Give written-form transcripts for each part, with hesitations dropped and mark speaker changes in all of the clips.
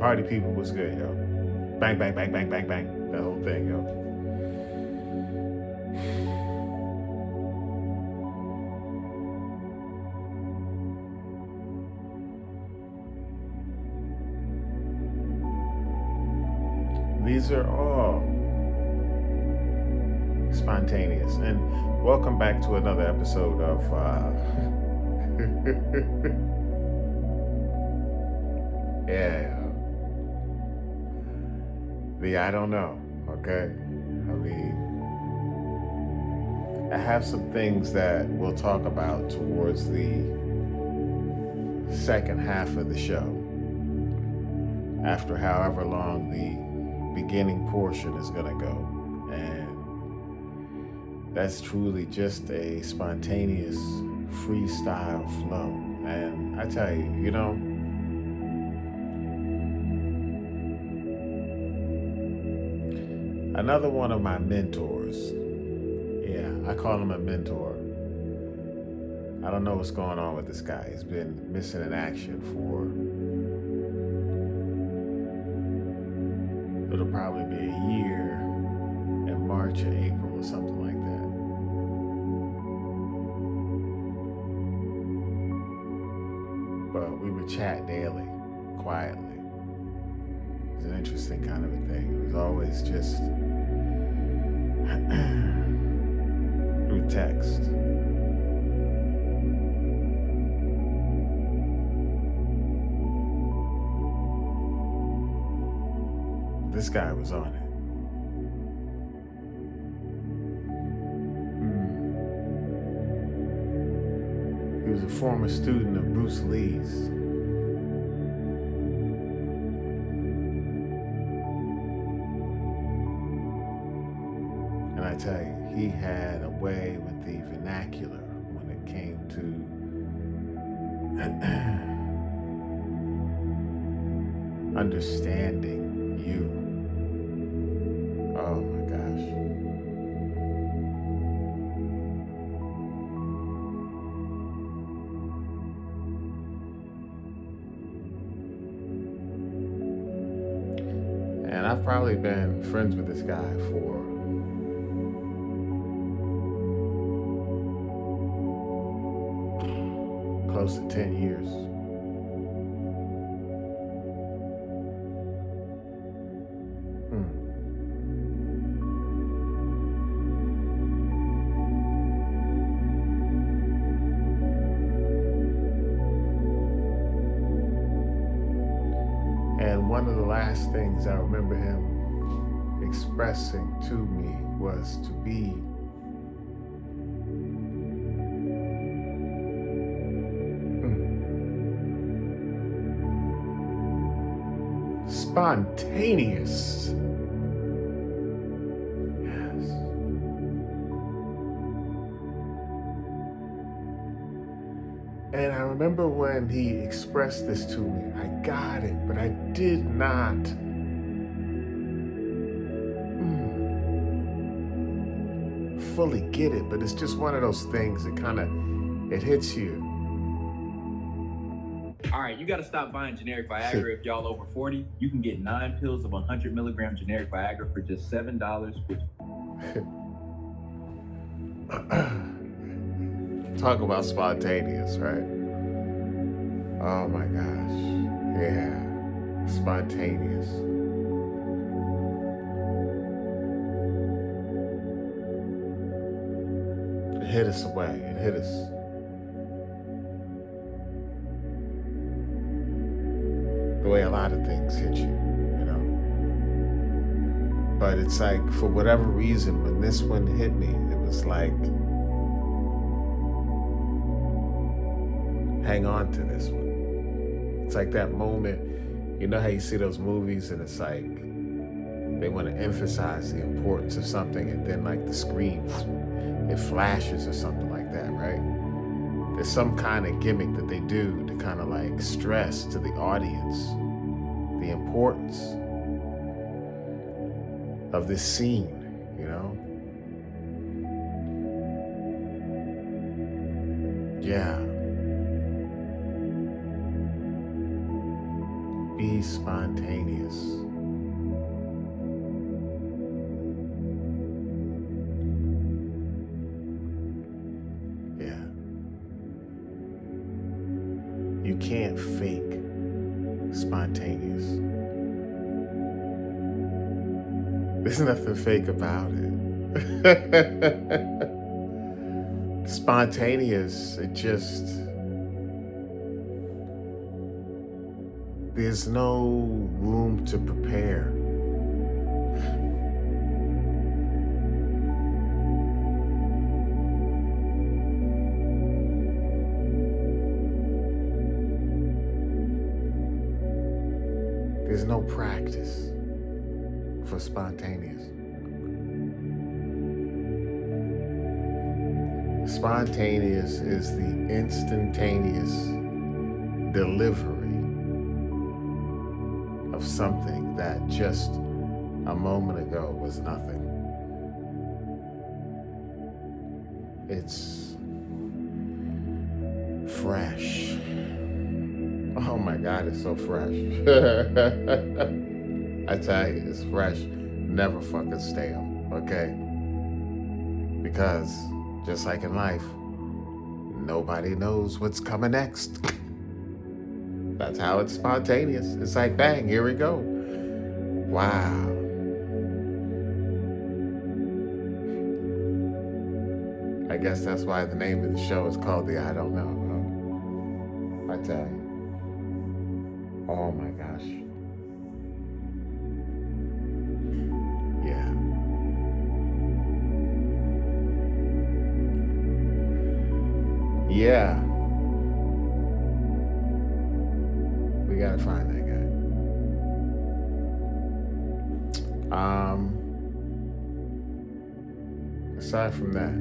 Speaker 1: Party people was good, yo. Bang, bang, bang, bang, bang, bang. That whole thing, yo. These are all spontaneous. And welcome back to another episode of yeah, the I don't know. Okay. I mean, I have some things that we'll talk about towards the second half of the show, after however long the beginning portion is going to go. And that's truly just a spontaneous freestyle flow. And I tell you, another one of my mentors, yeah, I call him a mentor. I don't know what's going on with this guy. He's been missing in action for, it'll probably be a year in March or April or something like that. But we would chat daily, quietly. It's an interesting kind of a thing. It was always just through text. This guy was on it. He was a former student of Bruce Lee's. And I tell you, he had a way with the vernacular when it came to understanding you. Oh my gosh. And I've probably been friends with this guy for close to 10 years. And one of the last things I remember him expressing to me was to be spontaneous. Yes. And I remember when he expressed this to me, I got it, but I did not fully get it. But it's just one of those things that it hits you.
Speaker 2: All right, you got to stop buying generic Viagra if y'all over 40. You can get 9 pills of 100 milligram generic Viagra for just $7, which...
Speaker 1: Talk about spontaneous, right? Oh my gosh. Yeah. Spontaneous. It hit us away. It hit us. The way a lot of things hit you. But it's like, for whatever reason, when this one hit me, it was like, hang on to this one. It's like that moment, you know how you see those movies and it's like, they want to emphasize the importance of something and then like the screen, it flashes or something like that, right? There's some kind of gimmick that they do to kind of like stress to the audience the importance of this scene, Yeah. Be spontaneous. Yeah. You can't fake spontaneous. There's nothing fake about it. Spontaneous, there's no room to prepare. There's no practice for spontaneous. Spontaneous is the instantaneous delivery of something that just a moment ago was nothing. It's fresh. Oh my God, it's so fresh. I tell you, it's fresh, never fucking stale, okay? Because just like in life, nobody knows what's coming next. That's how it's spontaneous. It's like, bang, here we go. Wow. I guess that's why the name of the show is called the I Don't Know. I tell you. Oh my gosh. Yeah. Yeah. We gotta find that guy. Aside from that,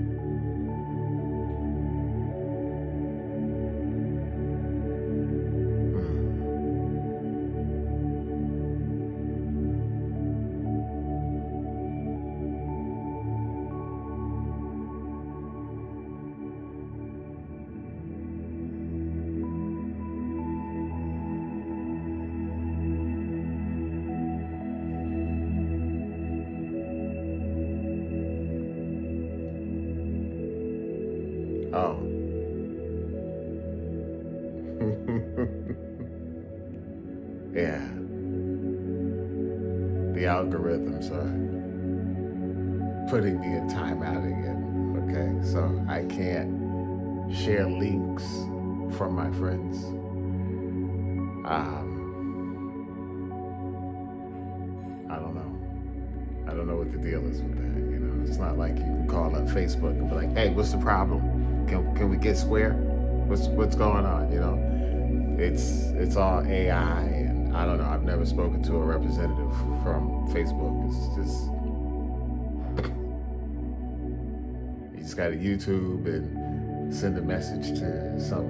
Speaker 1: oh. Yeah. The algorithms are putting me in timeout again. Okay, so I can't share links from my friends. I don't know what the deal is with that. You know, it's not like you can call up Facebook and be like, "Hey, what's the problem? Can we get square? What's going on?" You know, it's all AI, and I don't know. I've never spoken to a representative from Facebook. It's just you just got to YouTube and send a message to some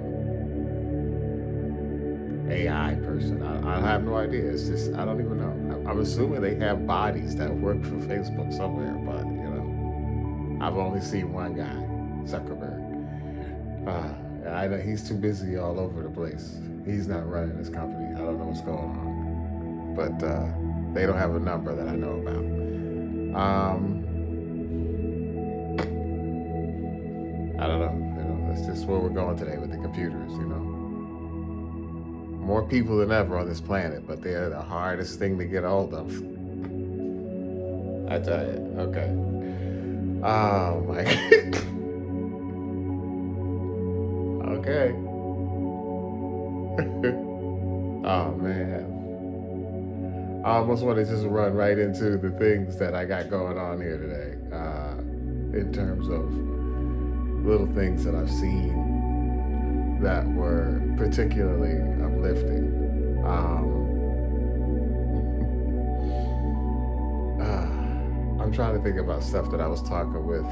Speaker 1: AI person. I have no idea. It's just I don't even know. I'm assuming they have bodies that work for Facebook somewhere, but you know, I've only seen one guy, Zuckerberg. I know he's too busy all over the place. He's not running this company. I don't know what's going on, but they don't have a number that I know about. I don't know. You know, that's just where we're going today with the computers. You know. More people than ever on this planet, but they're the hardest thing to get hold of. I tell you, okay. Oh my God. Okay. Oh man. I almost want to just run right into the things that I got going on here today, in terms of little things that I've seen that were particularly uplifting. I'm trying to think about stuff that I was talking with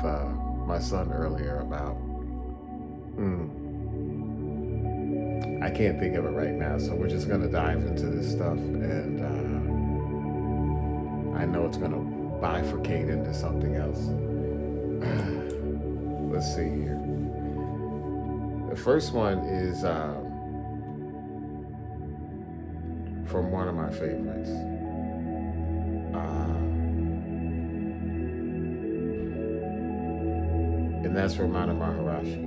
Speaker 1: my son earlier about. I can't think of it right now, so we're just gonna dive into this stuff, and I know it's gonna bifurcate into something else. Let's see here. The first one is from one of my favorites. And that's Ramana Maharishi.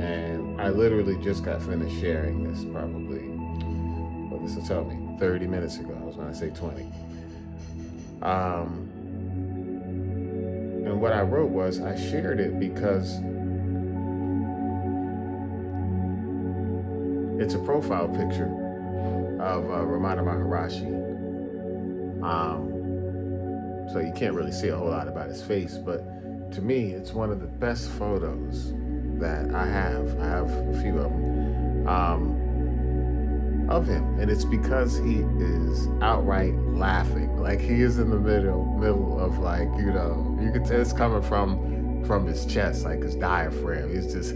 Speaker 1: And I literally just got finished sharing this probably, well, this will tell me, 30 minutes ago. I was going to say 20. And what I wrote was, I shared it because it's a profile picture of Ramana Maharishi. So you can't really see a whole lot about his face, but to me, it's one of the best photos that I have. I have a few of them of him, and it's because he is outright laughing. Like, he is in the middle of, like, you know, you can tell it's coming from his chest, like his diaphragm. He's just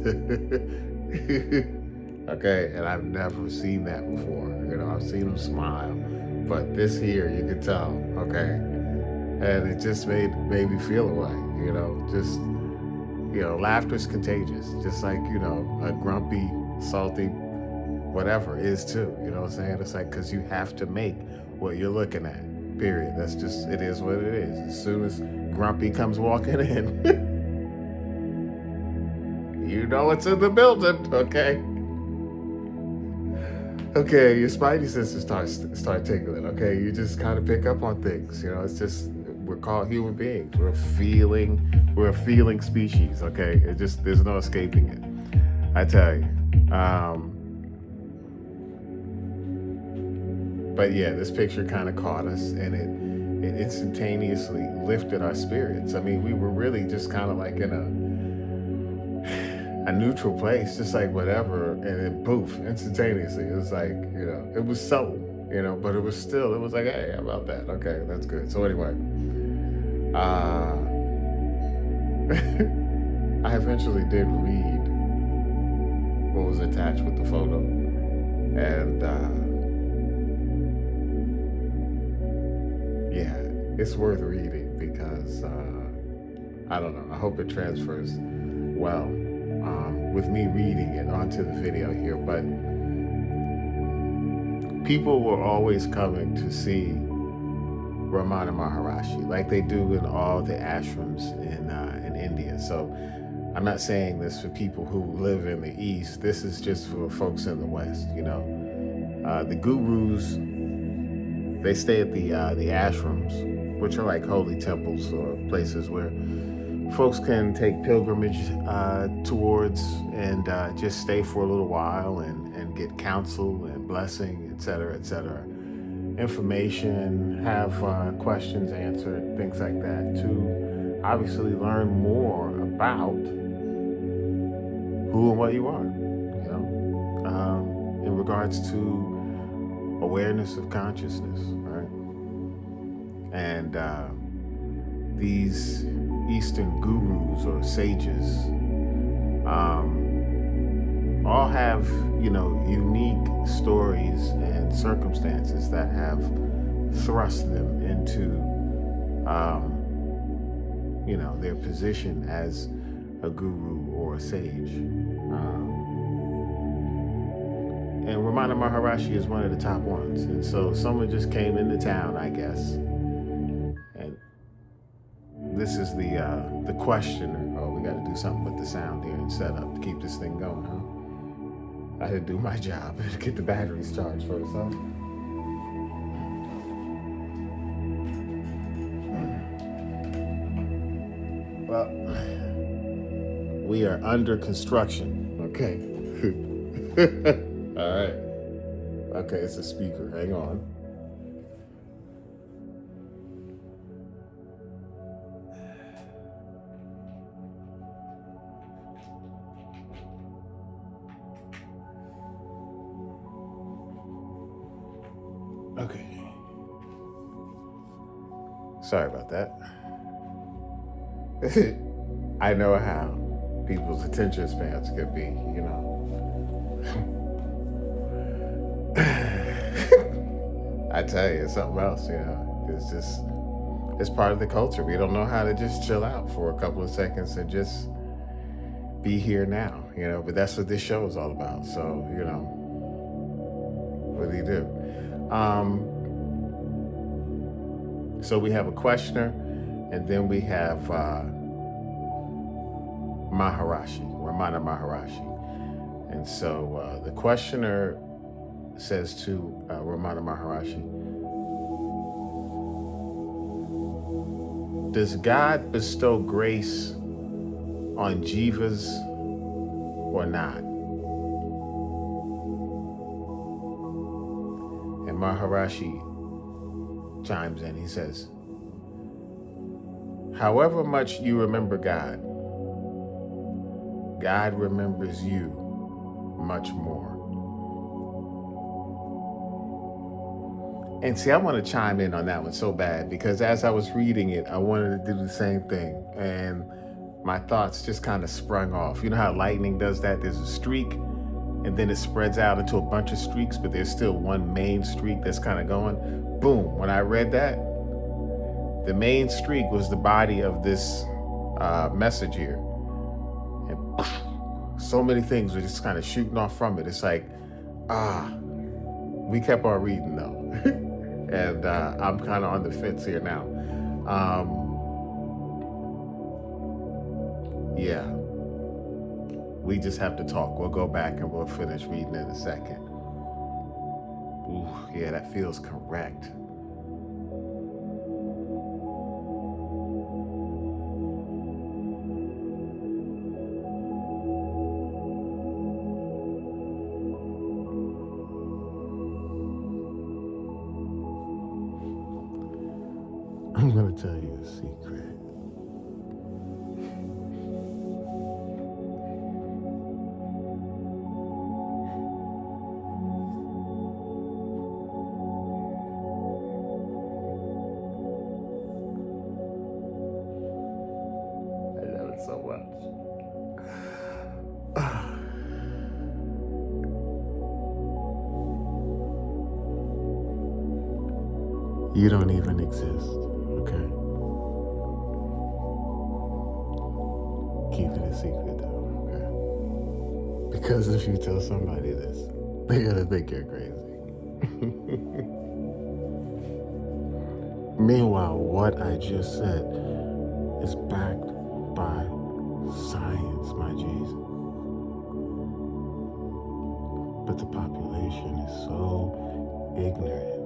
Speaker 1: okay. And I've never seen that before. You know, I've seen him smile, but this here, you can tell. Okay, and it just made me feel away. You know, just, you know, laughter's contagious, just like, you know, a grumpy, salty, whatever is too. You know what I'm saying? It's like, because you have to make what you're looking at, period. That's just, it is what it is. As soon as grumpy comes walking in, you know it's in the building, okay? Okay, your spidey senses start tingling, okay? You just kind of pick up on things, you know? It's just, we're called human beings. We're a feeling species, okay? It just, there's no escaping it, I tell you. But yeah, this picture kind of caught us, and it instantaneously lifted our spirits. I mean, we were really just kind of like in a neutral place, just like whatever, and then poof, instantaneously. It was like, you know, it was subtle, you know, but it was like, hey, how about that? Okay, that's good. So anyway, I eventually did read what was attached with the photo, and yeah, it's worth reading because I don't know, I hope it transfers well with me reading it onto the video here. But people were always coming to see Ramana Maharishi, like they do in all the ashrams in India. So I'm not saying this for people who live in the East. This is just for folks in the West. You know, the gurus, they stay at the ashrams, which are like holy temples or places where folks can take pilgrimage towards and just stay for a little while and get counsel and blessing, etc., etc. Information, have questions answered, things like that, to obviously learn more about who and what you are, you know, in regards to awareness of consciousness, right? And these Eastern gurus or sages all have, you know, unique stories and circumstances that have thrust them into, you know, their position as a guru or a sage. And Ramana Maharishi is one of the top ones. And so someone just came into town, I guess. And this is the questioner. Oh, we got to do something with the sound here and set up to keep this thing going, huh? I had to do my job and get the batteries charged first, huh? Well, we are under construction, okay? All right. Okay, it's a speaker. Hang on. Okay. Sorry about that. I know how people's attention spans could be, you know. I tell you, it's something else, you know. It's just, it's part of the culture. We don't know how to just chill out for a couple of seconds and just be here now, you know. But that's what this show is all about. So, you know, what do you do? So we have a questioner, and then we have Ramana Maharashi. And so the questioner says to Ramana Maharashi, does God bestow grace on jivas or not? And Maharashi chimes in. He says, however much you remember God, God remembers you much more. And see, I want to chime in on that one so bad, because as I was reading it, I wanted to do the same thing. And my thoughts just kind of sprung off. You know how lightning does that? There's a streak, and then it spreads out into a bunch of streaks, but there's still one main streak that's kind of going. Boom. When I read that, the main streak was the body of this message here. And so many things were just kind of shooting off from it. It's like, we kept on reading though. And I'm kind of on the fence here now. Yeah. We just have to talk. We'll go back and we'll finish reading in a second. Ooh, yeah, that feels correct. I'm going to tell you a secret. I love it so much. You don't even exist. Okay. Keep it a secret though, okay? Because if you tell somebody this, they're gonna think you're crazy. Meanwhile, what I just said is backed by science, my Jesus. But the population is so ignorant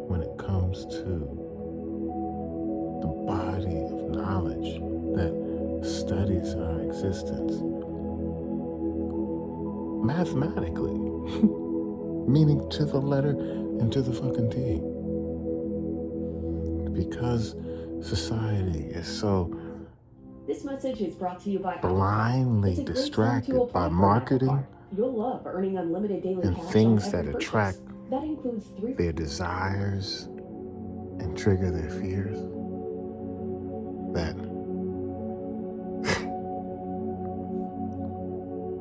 Speaker 1: when it comes to the body of knowledge that studies our existence mathematically, meaning to the letter and to the fucking T. Because society is so
Speaker 3: this message is brought to you by
Speaker 1: blindly distracted by marketing.
Speaker 3: You'll love earning unlimited daily
Speaker 1: and
Speaker 3: cash
Speaker 1: things
Speaker 3: on
Speaker 1: that
Speaker 3: every purchase.
Speaker 1: attract
Speaker 3: that includes
Speaker 1: their desires and trigger their fears. That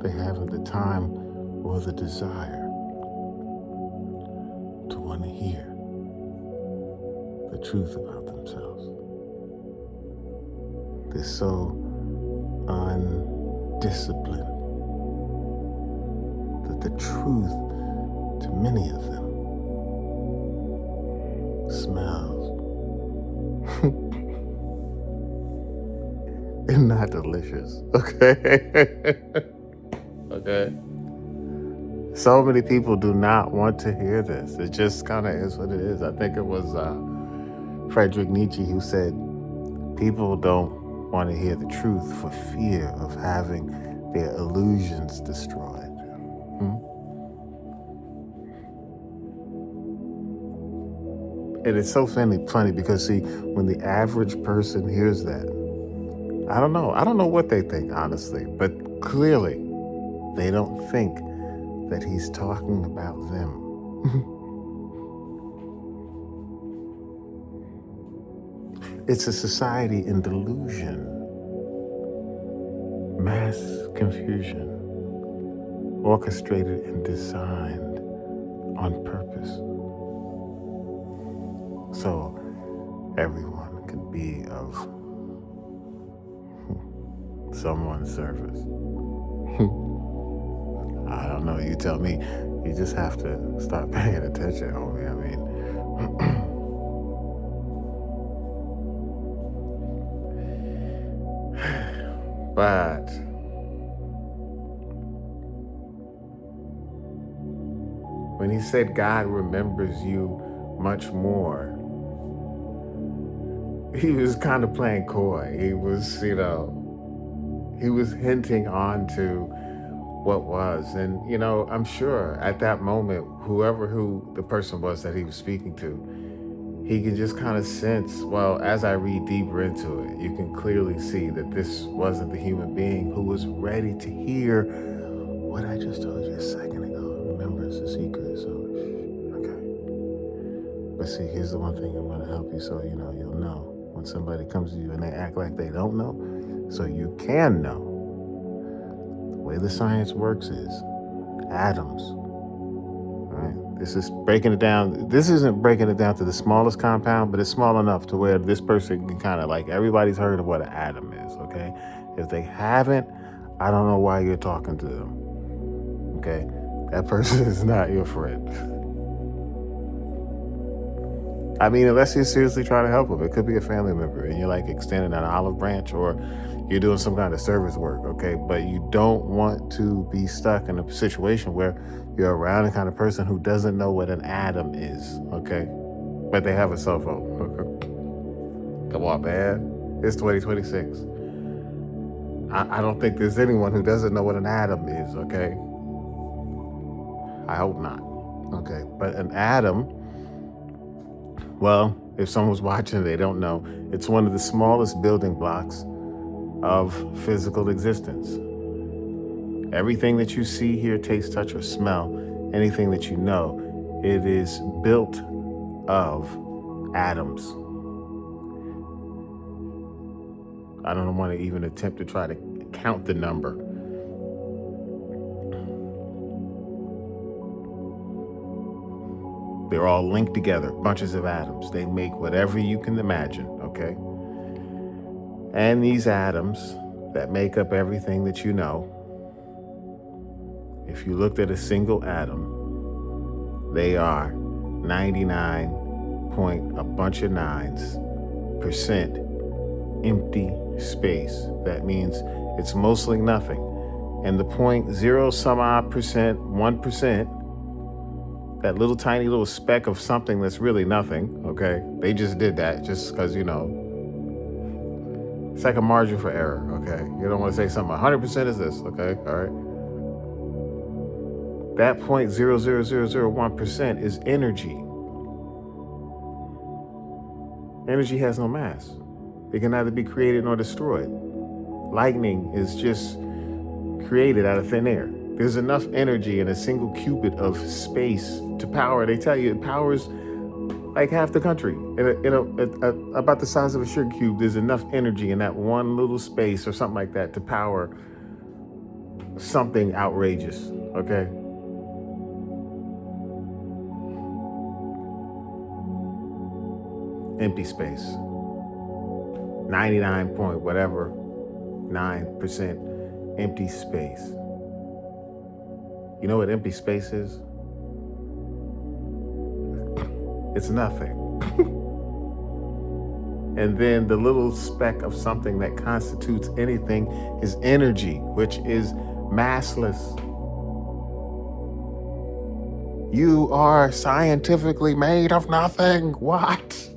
Speaker 1: they haven't the time or the desire to want to hear the truth about themselves. They're so undisciplined that the truth to many of them smells and not delicious, okay? Okay? So many people do not want to hear this. It just kind of is what it is. I think it was Friedrich Nietzsche who said, people don't want to hear the truth for fear of having their illusions destroyed. And it's so funny because, see, when the average person hears that, I don't know what they think, honestly, but clearly they don't think that he's talking about them. It's a society in delusion, mass confusion, orchestrated and designed on purpose, so everyone can be of someone's service. I don't know, you tell me. You just have to start paying attention, homie. I mean, but when he said God remembers you much more, he was kind of playing coy. He was, he was hinting on to what was. And, I'm sure at that moment, who the person was that he was speaking to, he can just kind of sense, well, as I read deeper into it, you can clearly see that this wasn't the human being who was ready to hear what I just told you a second ago. Remember, it's a secret, so okay. But see, here's the one thing I'm going to help you so you'll know when somebody comes to you and they act like they don't know, so you can know. The way the science works is atoms. Right? This is breaking it down. This isn't breaking it down to the smallest compound, but it's small enough to where this person can kind of everybody's heard of what an atom is, okay? If they haven't, I don't know why you're talking to them, okay? That person is not your friend. I mean, unless you're seriously trying to help them. It could be a family member and you're extending an olive branch, or you're doing some kind of service work, okay? But you don't want to be stuck in a situation where you're around a kind of person who doesn't know what an atom is, okay? But they have a cell phone, okay? Come on, man. It's 2026. I don't think there's anyone who doesn't know what an atom is, okay? I hope not, okay? But an atom, well, if someone's watching, they don't know. It's one of the smallest building blocks of physical existence. Everything that you see, hear, taste, touch, or smell, anything that you know, it is built of atoms. I don't want to even attempt to try to count the number. They're all linked together, bunches of atoms. They make whatever you can imagine, okay? And these atoms that make up everything that you know, if you looked at a single atom, they are 99 point a bunch of nines percent empty space. That means it's mostly nothing. And the 0.0 some odd percent, 1%, that little tiny little speck of something that's really nothing, okay? They just did that just because, it's like a margin for error, okay? You don't want to say something 100% is this, okay? All right. That 0.00001% is energy. Energy has no mass. It can neither be created nor destroyed. Lightning is just created out of thin air. There's enough energy in a single cubit of space to power. They tell you it powers half the country. About the size of a sugar cube, there's enough energy in that one little space or something like that to power something outrageous, okay? Empty space. 99 point whatever 9% empty space. You know what empty space is? It's nothing. And then the little speck of something that constitutes anything is energy, which is massless. You are scientifically made of nothing. What?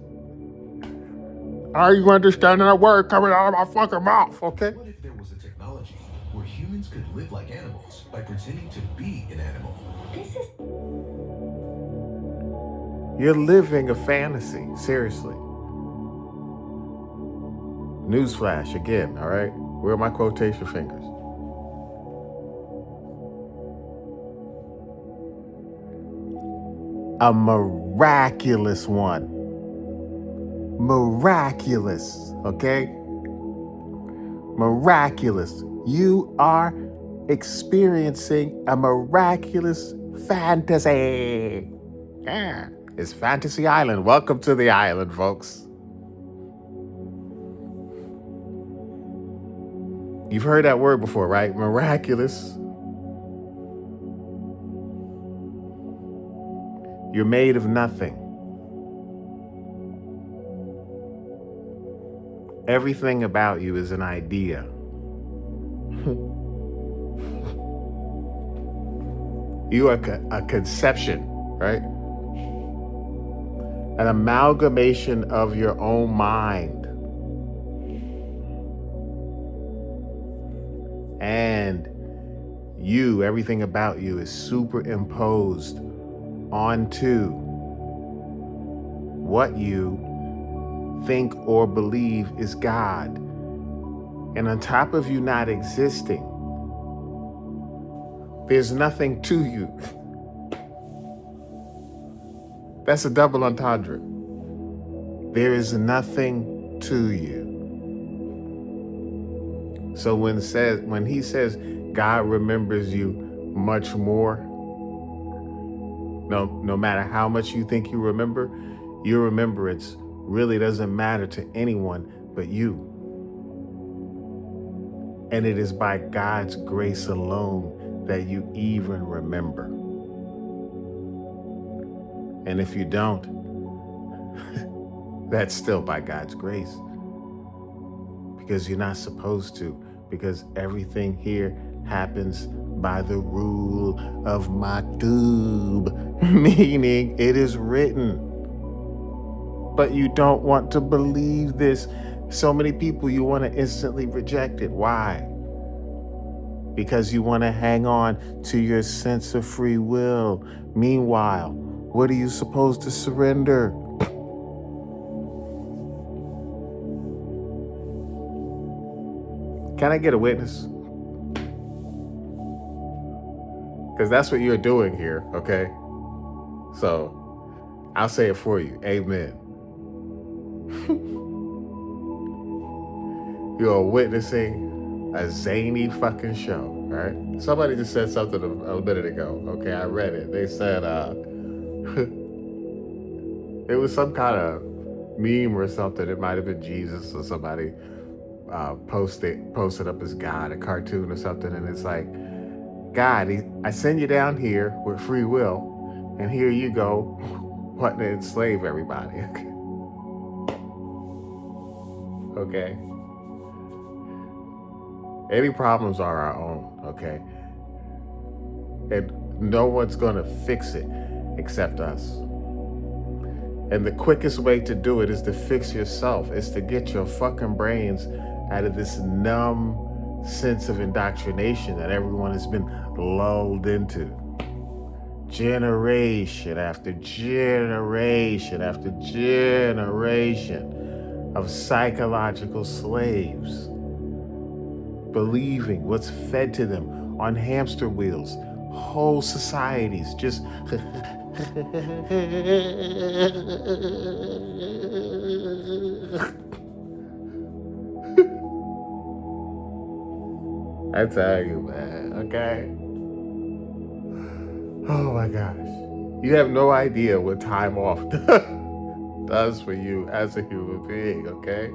Speaker 1: Are you understanding that word coming out of my fucking mouth, okay?
Speaker 4: What if there was a technology where humans could live like animals by pretending to be an animal?
Speaker 1: You're living a fantasy, seriously. Newsflash again, all right? Where are my quotation fingers? A miraculous one. Miraculous, okay? Miraculous. You are experiencing a miraculous fantasy. Yeah, it's Fantasy Island. Welcome to the island, folks. You've heard that word before, right? Miraculous. You're made of nothing. Everything about you is an idea. You are a conception, right? An amalgamation of your own mind. And you, everything about you is superimposed onto what you think or believe is God. And on top of you not existing, there's nothing to you. That's a double entendre. There is nothing to you. So when he says God remembers you much more, no matter how much you think you remember, your remembrance really doesn't matter to anyone but you. And it is by God's grace alone that you even remember. And if you don't, that's still by God's grace. Because you're not supposed to. Because everything here happens by the rule of maktub, meaning it is written. But you don't want to believe this. So many people, you want to instantly reject it. Why? Because you want to hang on to your sense of free will. Meanwhile, what are you supposed to surrender? Can I get a witness? Because that's what you're doing here, okay? So I'll say it for you. Amen. You're witnessing a zany fucking show, right? Somebody just said something a minute ago. Okay, I read it. They said it was some kind of meme or something. It might have been Jesus or somebody posted up as God, a cartoon or something, and it's like, God, I send you down here with free will, and here you go wanting to enslave everybody. Okay. Any problems are our own, okay? And no one's gonna fix it except us. And the quickest way to do it is to fix yourself, is to get your fucking brains out of this numb sense of indoctrination that everyone has been lulled into. Generation after generation after generation of psychological slaves, believing what's fed to them on hamster wheels. Whole societies just I tell you, man, okay? Oh my gosh. You have no idea what time off does for you as a human being, okay?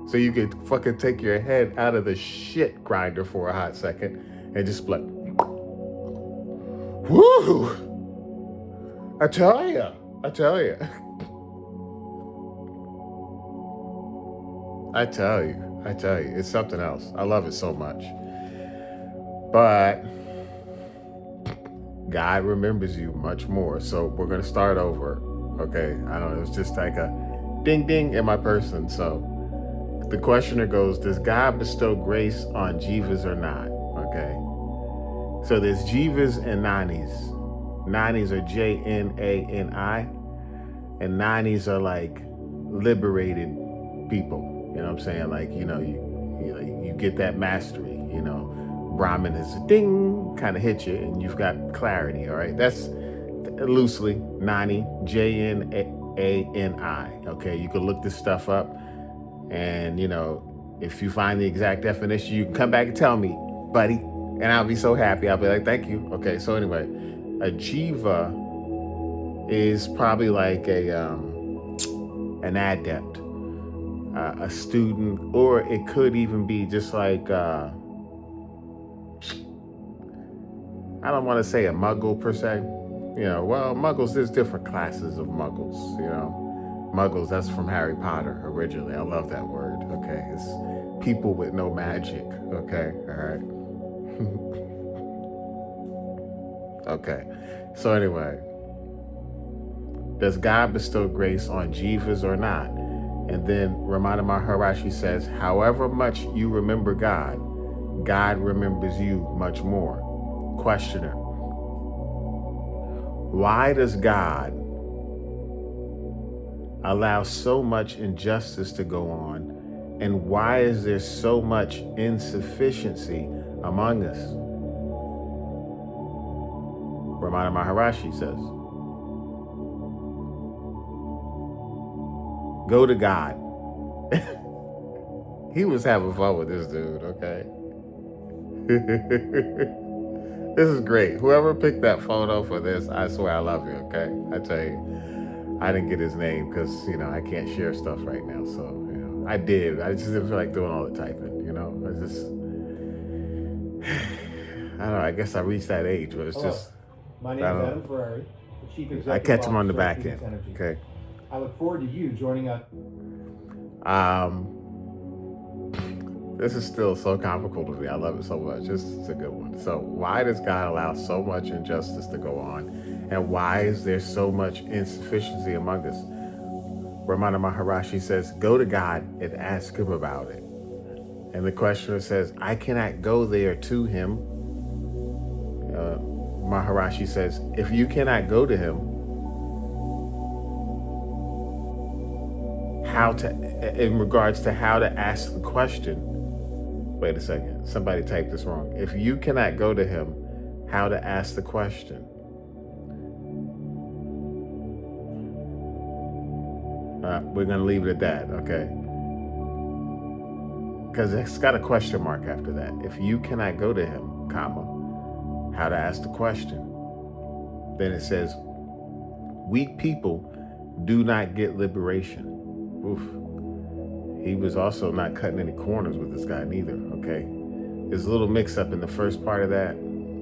Speaker 1: So you can fucking take your head out of the shit grinder for a hot second and just like, whoo! I tell you. I tell you, it's something else. I love it so much. But God remembers you much more. So we're going to start over. Okay. I don't know. It's just like a ding ding in my person. So the questioner goes, does God bestow grace on jivas or not? Okay. So there's jivas and nanis. Nanis are Jnani. And nanis are like liberated people. You know what I'm saying? Like, you get that mastery, Brahmin is a ding, kind of hit you, and you've got clarity, all right? That's loosely Nani, Jnani. Okay, you can look this stuff up, and, if you find the exact definition, you can come back and tell me, buddy, and I'll be so happy. I'll be like, thank you. Okay, so anyway, a jiva is probably like an adept, a student, or it could even be just like, I don't want to say a muggle per se, well, muggles, there's different classes of muggles. Muggles, that's from Harry Potter originally. I love that word, okay? It's people with no magic, okay? All right. Okay. So anyway, does God bestow grace on Jivas or not? And then Ramana Maharishi says, however much you remember God, God remembers you much more. Questioner, why does God allow so much injustice to go on? And why is there so much insufficiency among us? Ramana Maharishi says, go to God. He was having fun with this dude, okay? This is great. Whoever picked that photo for this, I swear I love you, okay? I tell you, I didn't get his name because, I can't share stuff right now. So, I did. I just didn't feel like doing all the typing, I just, I don't know, I guess I reached that age, but it's
Speaker 5: Hello.
Speaker 1: just.
Speaker 5: My name is Adam Ferrari, the Chief Executive
Speaker 1: I catch him on the
Speaker 5: Officer of
Speaker 1: back
Speaker 5: Phoenix
Speaker 1: end,
Speaker 5: Energy.
Speaker 1: okay?
Speaker 5: I look forward to you joining us.
Speaker 1: This is still so comical to me. I love it so much. This is a good one. So why does God allow so much injustice to go on? And why is there so much insufficiency among us? Ramana Maharishi says, go to God and ask him about it. And the questioner says, I cannot go there to him. Maharishi says, if you cannot go to him, in regards to how to ask the question, wait a second, somebody typed this wrong. If you cannot go to him, how to ask the question? We're going to leave it at that, okay? Because it's got a question mark after that. If you cannot go to him, comma, how to ask the question. Then it says, weak people do not get liberation. Oof. He was also not cutting any corners with this guy neither, okay? There's a little mix up in the first part of that.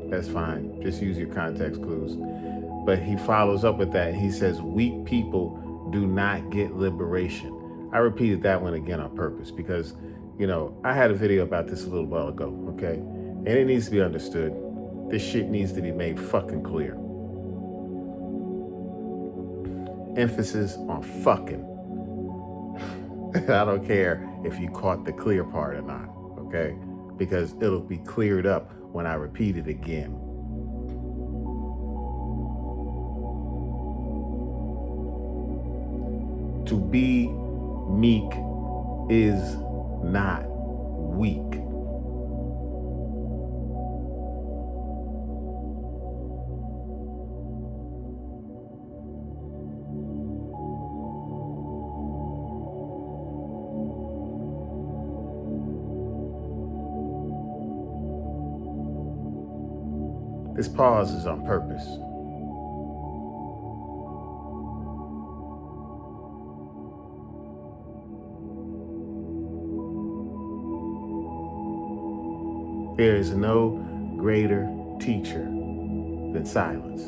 Speaker 1: That's fine. Just use your context clues. But he follows up with that. He says, weak people do not get liberation. I repeated that one again on purpose because, I had a video about this a little while ago, okay? And it needs to be understood. This shit needs to be made fucking clear. Emphasis on fucking. I don't care if you caught the clear part or not, okay? Because it'll be cleared up when I repeat it again. To be meek is not weak. This pause is on purpose. There is no greater teacher than silence.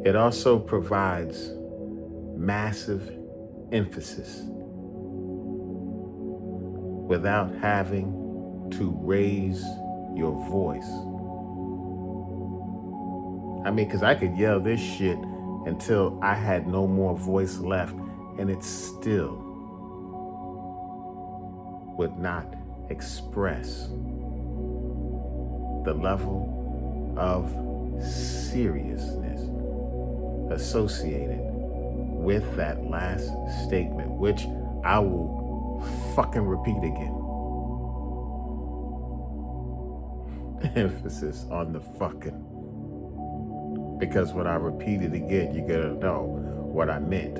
Speaker 1: It also provides massive emphasis without having to raise your voice. Because I could yell this shit until I had no more voice left, and it still would not express the level of seriousness associated with that last statement, which I will fucking repeat again. Emphasis on the fucking. Because when I repeat it again, you're gonna know what I meant.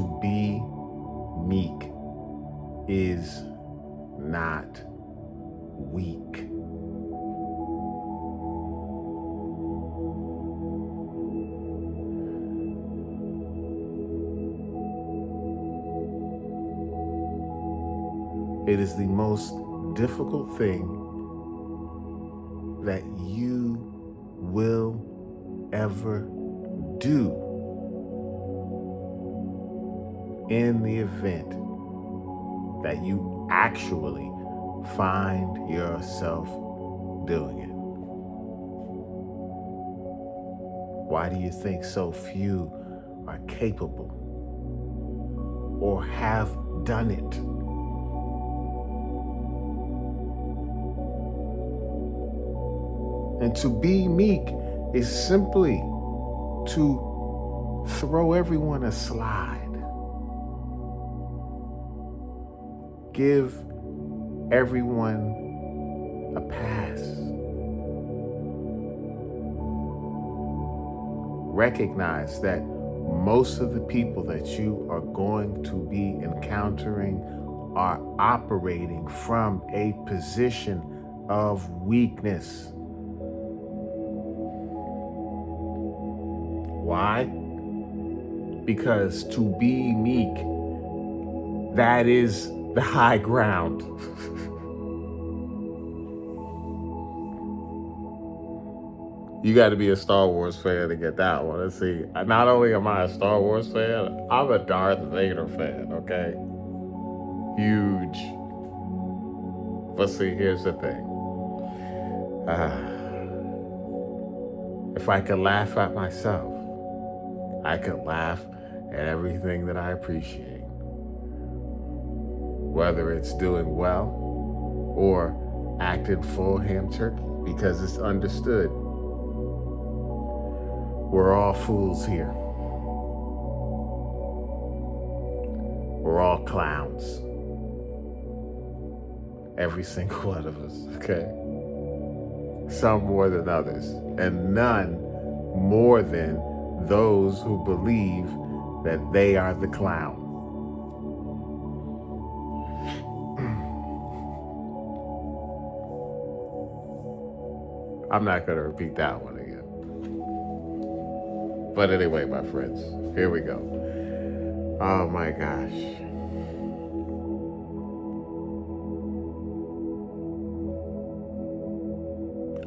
Speaker 1: To be meek is not weak. It is the most difficult thing that you will ever do in the event that you actually find yourself doing it. Why do you think so few are capable or have done it? And to be meek is simply to throw everyone a slide. Give everyone a pass. Recognize that most of the people that you are going to be encountering are operating from a position of weakness. Why? Because to be meek, that is the high ground. You got to be a Star Wars fan to get that one. Let's see. Not only am I a Star Wars fan, I'm a Darth Vader fan, okay? Huge. But see, here's the thing. If I could laugh at myself, I could laugh at everything that I appreciate. Whether it's doing well or acting full ham turkey, because it's understood. We're all fools here. We're all clowns. Every single one of us, okay? Some more than others, and none more than those who believe that they are the clown. I'm not going to repeat that one again. But anyway, my friends, here we go. Oh my gosh.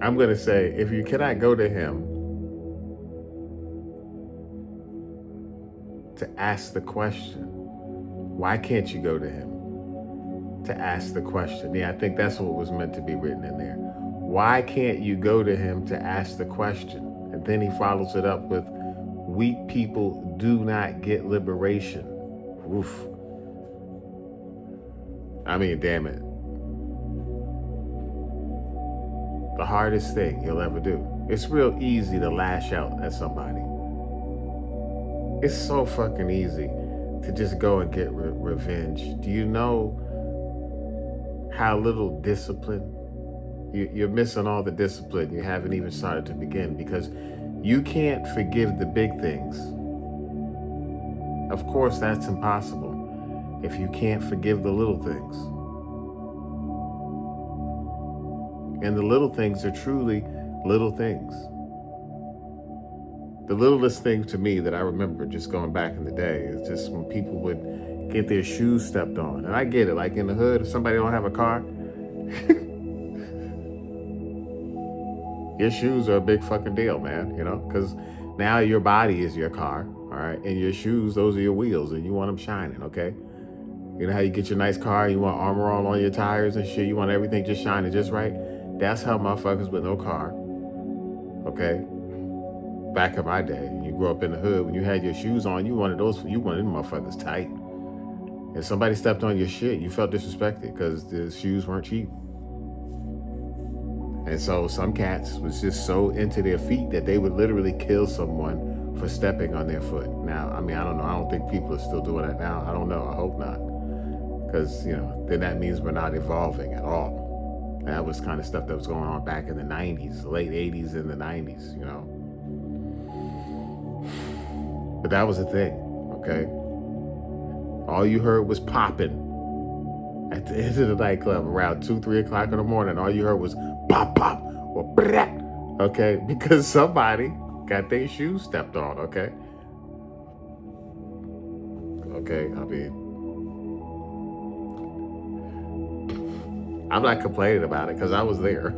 Speaker 1: I'm going to say, if you cannot go to him to ask the question, why can't you go to him to ask the question? Yeah, I think that's what was meant to be written in there. Why can't you go to him to ask the question? And then he follows it up with, weak people do not get liberation. Oof. I mean, damn it. The hardest thing you'll ever do. It's real easy to lash out at somebody. It's so fucking easy to just go and get revenge. Do you know how little discipline? You're missing all the discipline. You haven't even started to begin, because you can't forgive the big things. Of course, that's impossible if you can't forgive the little things. And the little things are truly little things. The littlest thing to me that I remember just going back in the day is just when people would get their shoes stepped on. And I get it, like in the hood, if somebody don't have a car, your shoes are a big fucking deal, man, you know, because now your body is your car, all right? And your shoes, those are your wheels, and you want them shining, okay? You know how you get your nice car, you want armor all on your tires and shit, you want everything just shining just right? That's how motherfuckers with no car, okay? Back in my day, you grew up in the hood, when you had your shoes on, you wanted them motherfuckers tight. If somebody stepped on your shit, you felt disrespected because the shoes weren't cheap. And so some cats was just so into their feet that they would literally kill someone for stepping on their foot. Now, I mean, I don't know. I don't think people are still doing that now. I don't know. I hope not. Because, you know, then that means we're not evolving at all. That was kind of stuff that was going on back in the 90s, the late 80s and the 90s, you know. But that was the thing, okay? All you heard was popping. At the end of the nightclub, around 2, 3 o'clock in the morning, all you heard was pop, pop, or brat, okay? Because somebody got their shoes stepped on, okay? Okay, I mean, I'm not complaining about it because I was there.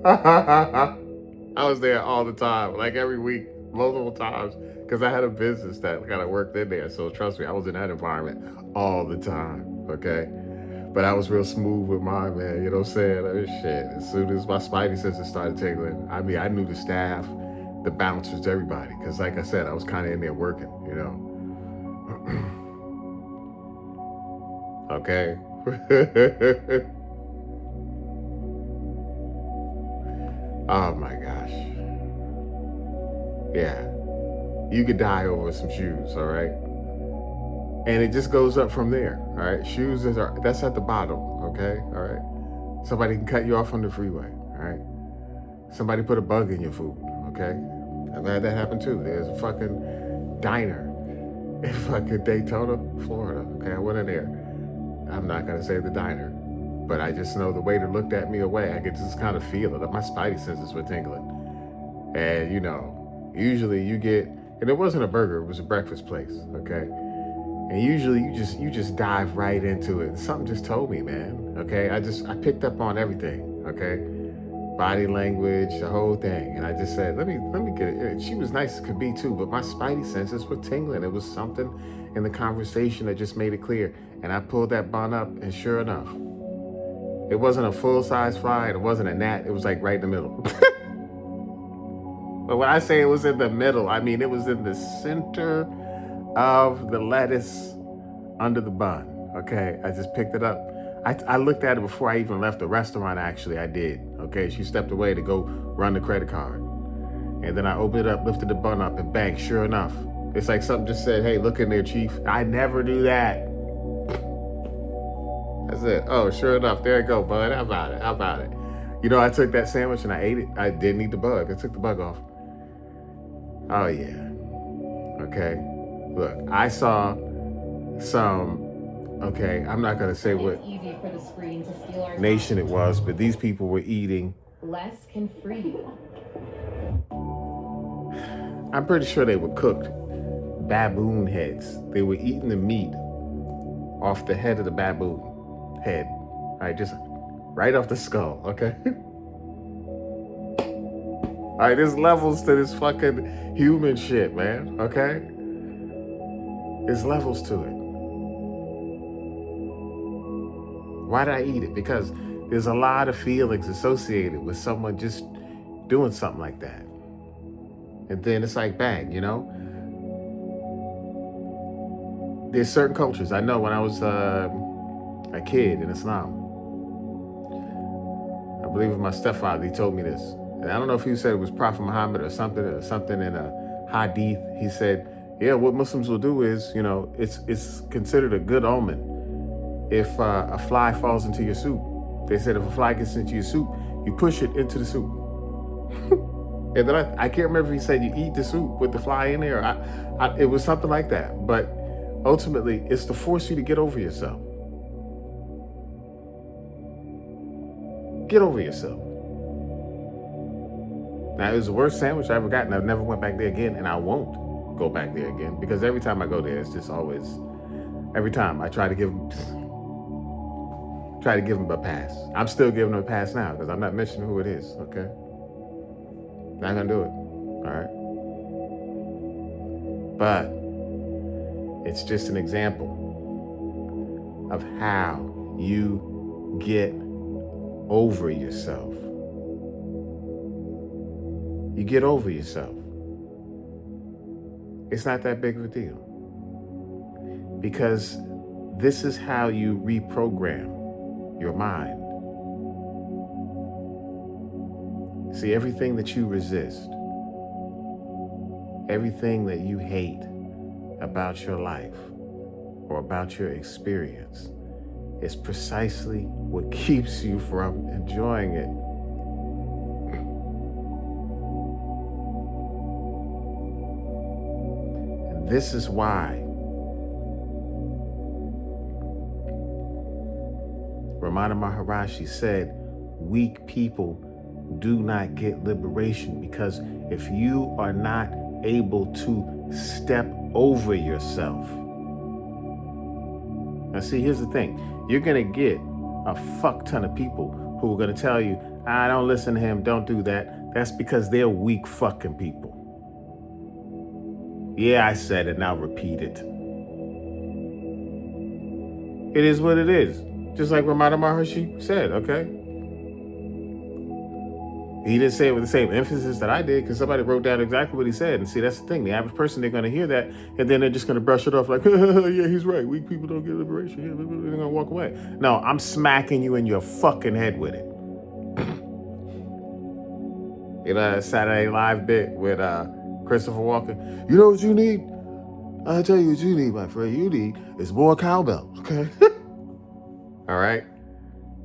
Speaker 1: I was there all the time, like every week, multiple times, because I had a business that kind of worked in there. So trust me, I was in that environment all the time, okay? But I was real smooth with mine, man. You know what I'm saying? I mean, shit. As soon as my spidey senses started tingling, I mean, I knew the staff, the bouncers, everybody. Because like I said, I was kind of in there working, you know? Okay? Oh my gosh. Yeah. You could die over some shoes, all right? And it just goes up from there, all right? Shoes, that's at the bottom, okay? All right? Somebody can cut you off on the freeway, all right? Somebody put a bug in your food, okay? I've had that happen too. There's a fucking diner in fucking Daytona, Florida, okay? I went in there. I'm not gonna say the diner, but I just know the waiter looked at me away. I could just kind of feel it. My spidey senses were tingling. And you know, usually you get, and it wasn't a burger, it was a breakfast place, okay? And usually you just dive right into it. Something just told me, man, okay? I picked up on everything, okay? Body language, the whole thing. And I just said, let me get it. She was nice as could be too, but my spidey senses were tingling. It was something in the conversation that just made it clear. And I pulled that bun up, and sure enough, it wasn't a full-size fly, it wasn't a gnat, it was like right in the middle. But when I say it was in the middle, I mean it was in the center of the lettuce under the bun, okay? I just picked it up. I looked at it before I even left the restaurant, actually, I did, okay? She stepped away to go run the credit card. And then I opened it up, lifted the bun up, and bang, sure enough. It's like something just said, hey, look in there, chief. I never do that. That's it. Oh, sure enough, there you go, bud. How about it? How about it? You know, I took that sandwich and I ate it. I didn't eat the bug. I took the bug off. Oh, yeah. Okay. Look, I saw some, okay, I'm not going to say what
Speaker 6: easy for the screen to steal our
Speaker 1: nation it was, but these people were eating.
Speaker 6: Less can free you.
Speaker 1: I'm pretty sure they were cooked baboon heads. They were eating the meat off the head of the baboon head. All right, just right off the skull, okay? All right, there's levels to this fucking human shit, man, okay? There's levels to it. Why did I eat it? Because there's a lot of feelings associated with someone just doing something like that. And then it's like, bang, you know? There's certain cultures. I know when I was a kid in Islam, I believe it was my stepfather, he told me this. And I don't know if he said it was Prophet Muhammad or something in a hadith. He said, yeah, what Muslims will do is, you know, it's considered a good omen if a fly falls into your soup. They said if a fly gets into your soup, you push it into the soup. And then I can't remember if he said you eat the soup with the fly in there. It was something like that. But ultimately, it's to force you to get over yourself. Get over yourself. Now, it was the worst sandwich I ever got, and I never went back there again, and I won't go back there again, because every time I go there, it's just always, every time I try to give them a pass. I'm still giving them a pass now, because I'm not mentioning who it is, okay? Not gonna do it, all right? But it's just an example of how you get over yourself. You get over yourself. It's not that big of a deal. Because this is how you reprogram your mind. See, everything that you resist, everything that you hate about your life or about your experience is precisely what keeps you from enjoying it. And this is why Ramana Maharishi said, weak people do not get liberation, because if you are not able to step over yourself, Now, see, here's the thing. You're going to get a fuck ton of people who are going to tell you, I don't listen to him, don't do that. That's because they're weak fucking people. Yeah, I said it, now repeat it. It is what it is. Just like Ramana Maharshi said, okay? He didn't say it with the same emphasis that I did because somebody wrote down exactly what he said. And see, that's the thing. The average person, they're going to hear that and then they're just going to brush it off like, yeah, he's right. Weak people don't get liberation. Yeah, they're going to walk away. No, I'm smacking you in your fucking head with it. You know, that Saturday Live bit with Christopher Walken. You know what you need? I'll tell you what you need, my friend. You need is more cowbell, okay? All right?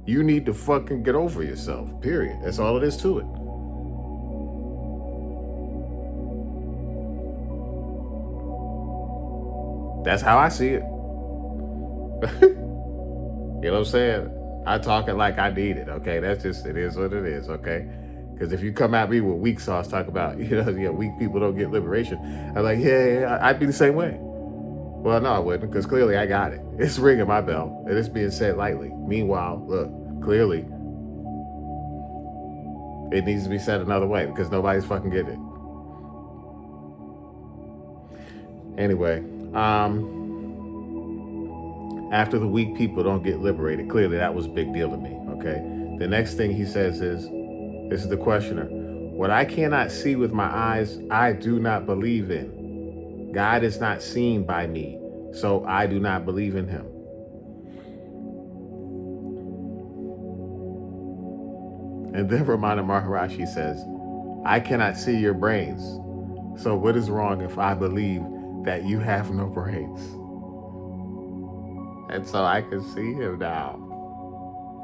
Speaker 1: You need to fucking get over yourself, period. That's all it is to it. That's how I see it. You know what I'm saying? I talk it like I need it, okay? That's just, it is what it is, okay? Because if you come at me with weak sauce, talk about, weak people don't get liberation. I'm like, yeah, I'd be the same way. Well, no, I wouldn't, because clearly I got it. It's ringing my bell, and it's being said lightly. Meanwhile, look, clearly, it needs to be said another way, because nobody's fucking getting it. Anyway, after the weak people don't get liberated, clearly that was a big deal to me, okay? The next thing he says is, this is the questioner, what I cannot see with my eyes, I do not believe in. God is not seen by me, so I do not believe in him. And then Ramana Maharshi says, I cannot see your brains, so what is wrong if I believe that you have no brains? And so I can see him now,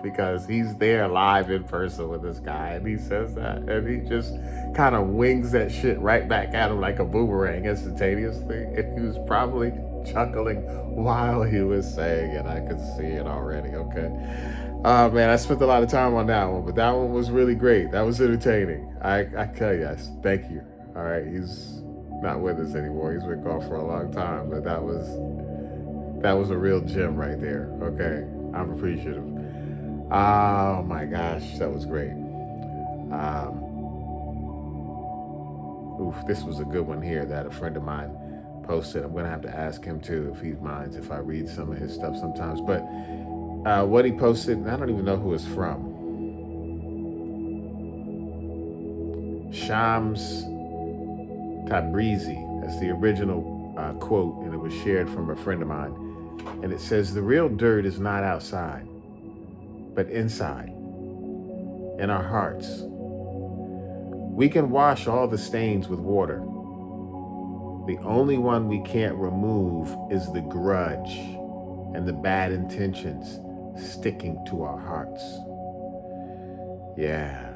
Speaker 1: because he's there live in person with this guy, and he says that, and he just kind of wings that shit right back at him like a boomerang instantaneously, and he was probably chuckling while he was saying it. I could see it already, okay? Man, I spent a lot of time on that one, but that one was really great. That was entertaining. I tell you, thank you. All right, he's not with us anymore. He's been gone for a long time, but that was a real gem right there, okay? I'm appreciative. Oh my gosh, that was great. This was a good one here that a friend of mine posted. I'm gonna have to ask him too if he minds if I read some of his stuff sometimes. But what he posted, I don't even know who it's from. Shams Tabrizi, that's the original quote, and it was shared from a friend of mine. And it says, the real dirt is not outside, but inside, in our hearts. We can wash all the stains with water. The only one we can't remove is the grudge and the bad intentions sticking to our hearts. Yeah.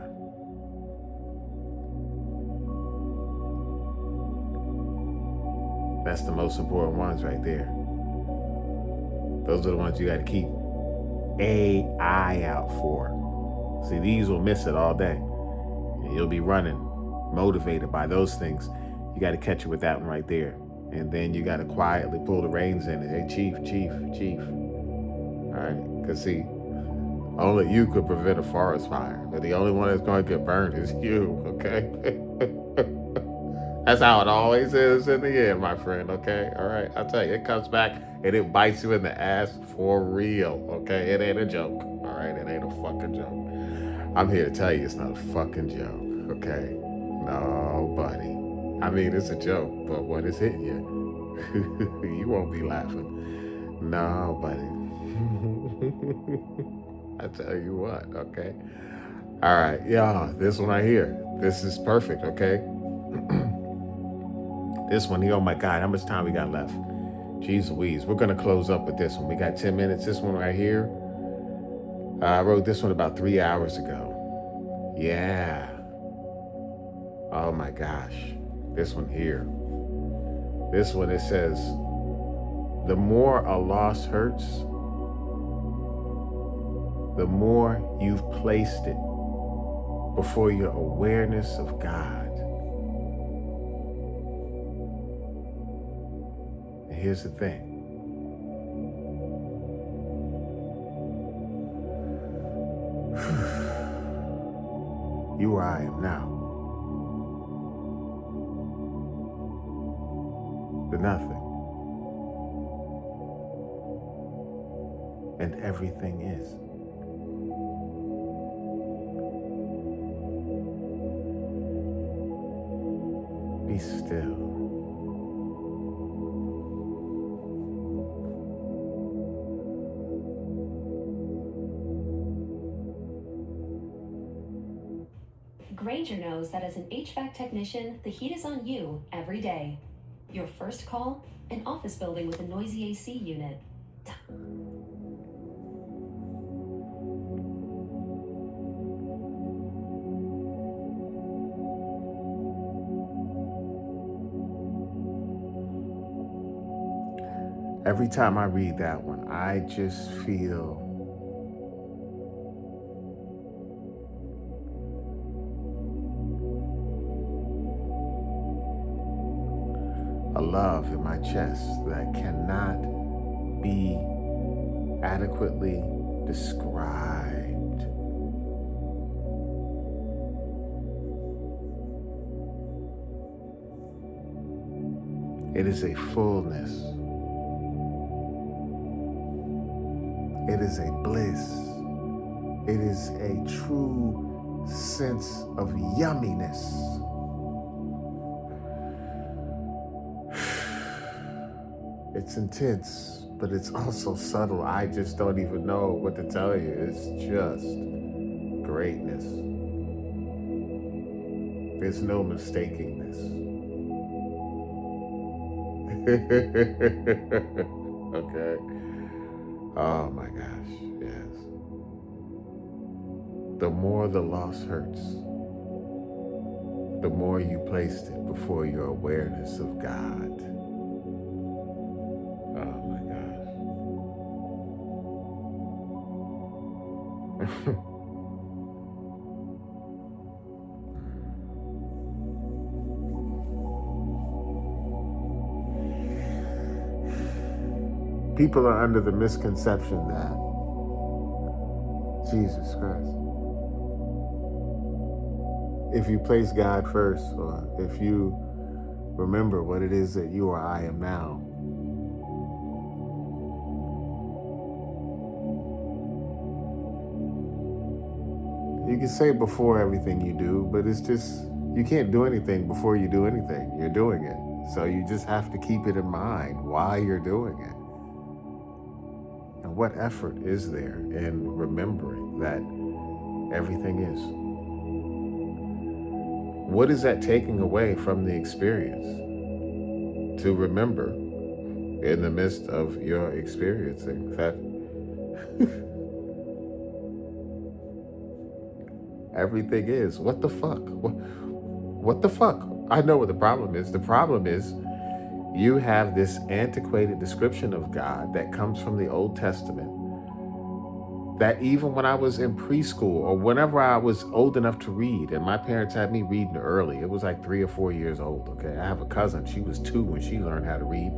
Speaker 1: That's the most important ones right there. Those are the ones you got to keep an eye out for. See, these will miss it all day. And you'll be running, motivated by those things. You got to catch it with that one right there. And then you got to quietly pull the reins in and say, Chief. All right? Because see, only you could prevent a forest fire. But the only one that's going to get burned is you, okay? That's how it always is in the end, my friend, okay? All right, I'll tell you, it comes back and it bites you in the ass for real, okay? It ain't a joke, all right? It ain't a fucking joke. I'm here to tell you it's not a fucking joke, okay? No, buddy. I mean, it's a joke, but when it's hitting you, you won't be laughing. No, buddy. I tell you what, okay? All right, yeah, this one right here, this is perfect, okay? This one here, oh my God, how much time we got left? Jeez Louise, we're gonna close up with this one. We got 10 minutes. This one right here, I wrote this one about 3 hours ago. Yeah. Oh my gosh, this one here. This one, it says, the more a loss hurts, the more you've placed it before your awareness of God. Here's the thing. you are I am now. The nothing. And everything is. Be still.
Speaker 7: Granger knows that as an HVAC technician, the heat is on you every day. Your first call, an office building with a noisy AC unit.
Speaker 1: Every time I read that one, I just feel a love in my chest that cannot be adequately described. It is a fullness. It is a bliss. It is a true sense of yumminess. It's intense, but it's also subtle. I just don't even know what to tell you. It's just greatness. There's no mistaking this. Okay. Oh my gosh, yes. The more the loss hurts, the more you placed it before your awareness of God. Oh my gosh. People are under the misconception that Jesus Christ, if you place God first, or if you remember what it is that you or I am now, you can say before everything you do, but it's just, you can't do anything before you do anything. You're doing it. So you just have to keep it in mind while you're doing it. And what effort is there in remembering that everything is? What is that taking away from the experience to remember in the midst of your experiencing that everything is? What the fuck? What the fuck? I know what the problem is. The problem is you have this antiquated description of God that comes from the Old Testament, that even when I was in preschool or whenever I was old enough to read, and my parents had me reading early, it was like 3 or 4 years old, okay? I have a cousin, she was 2 when she learned how to read.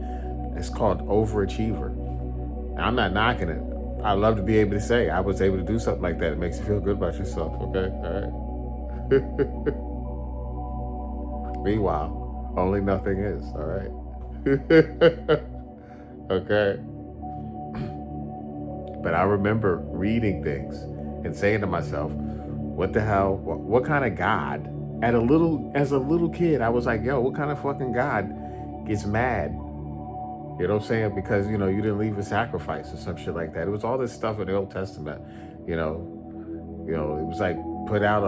Speaker 1: It's called overachiever. I'm not knocking it. I love to be able to say I was able to do something like that. It makes you feel good about yourself, okay? All right. Meanwhile, only nothing is, all right? Okay. But I remember reading things and saying to myself, what the hell, what kind of God, as a little kid, I was like, yo, what kind of fucking God gets mad? You know what I'm saying? Because, you didn't leave a sacrifice or some shit like that. It was all this stuff in the Old Testament, it was like put out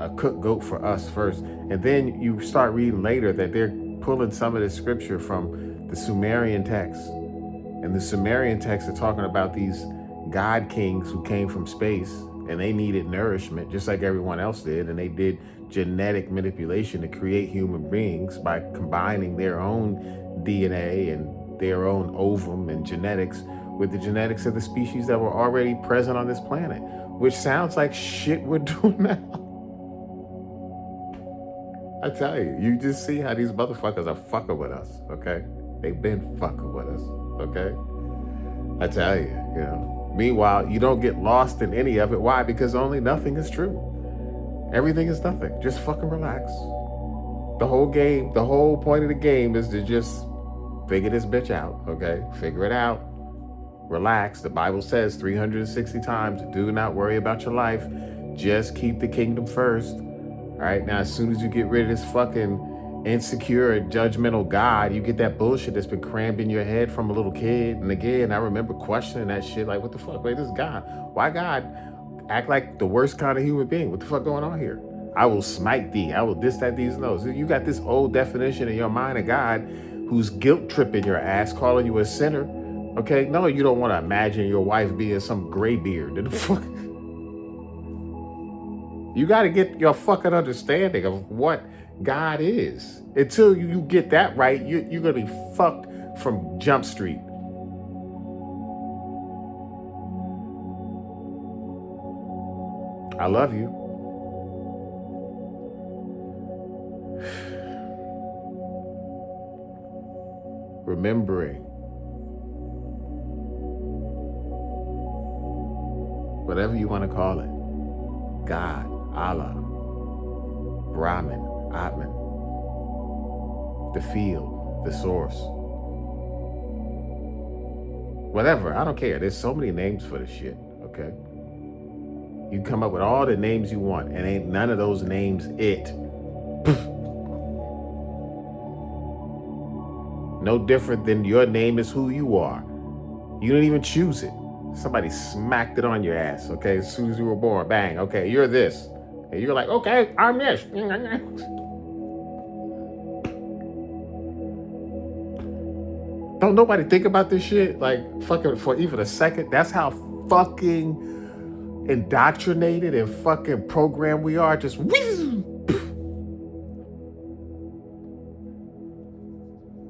Speaker 1: a cooked goat for us first. And then you start reading later that they're pulling some of this scripture from the Sumerian text. And the Sumerian texts are talking about these god kings who came from space and they needed nourishment just like everyone else did. And they did genetic manipulation to create human beings by combining their own DNA and their own ovum and genetics with the genetics of the species that were already present on this planet, which sounds like shit we're doing now. I tell you, you just see how these motherfuckers are fucking with us, okay? They've been fucking with us, okay? I tell you, Meanwhile, you don't get lost in any of it. Why? Because only nothing is true. Everything is nothing. Just fucking relax. The whole game, the whole point of the game is to just figure this bitch out, okay? Figure it out. Relax. The Bible says 360 times, do not worry about your life. Just keep the kingdom first. All right? Now, as soon as you get rid of this fucking insecure and judgmental God, you get that bullshit that's been crammed in your head from a little kid. And again, I remember questioning that shit like, what the fuck? Wait, this is God. Why God act like the worst kind of human being? What the fuck going on here? I will smite thee. I will this, that, these, and those. You got this old definition in your mind of God who's guilt tripping your ass, calling you a sinner. Okay? No, you don't want to imagine your wife being some gray beard. The fuck? You got to get your fucking understanding of what God is. Until you get that right, you're going to be fucked from Jump Street. I love you. Remembering whatever you want to call it, God, Allah, Brahman, Atman, the field, the source, whatever, I don't care. There's so many names for this shit, okay? You come up with all the names you want, and ain't none of those names it. No different than your name is who you are. You didn't even choose it. Somebody smacked it on your ass, okay? As soon as you were born, bang, okay, you're this. And you're like, okay, I'm this. Don't nobody think about this shit, like, fucking for even a second? That's how fucking indoctrinated and fucking programmed we are. Just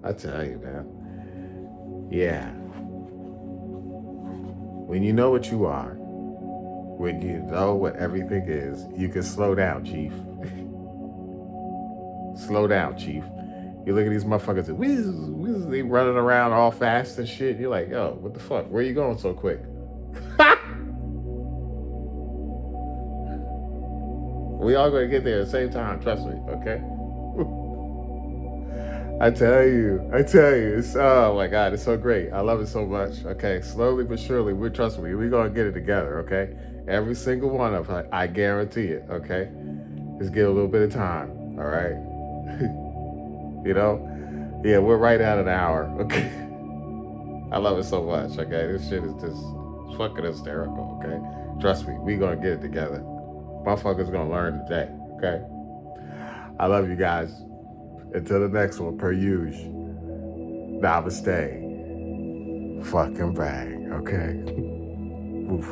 Speaker 1: I tell you, man. Yeah. When you know what you are, when you know what everything is, you can slow down, Chief. Slow down, Chief. You look at these motherfuckers, they running around all fast and shit. You're like, yo, what the fuck? Where you going so quick? We all going to get there at the same time, trust me, okay? I tell you, it's, oh my God, it's so great. I love it so much. Okay, slowly but surely, trust me, we're going to get it together, okay? Every single one of us, I guarantee it, okay? Just give a little bit of time, all right? You know? Yeah, we're right at an hour, okay? I love it so much, okay? This shit is just fucking hysterical, okay? Trust me, we're going to get it together. Motherfuckers going to learn today, okay? I love you guys. Until the next one, per usual. Namaste. Fucking bang, okay? Oof.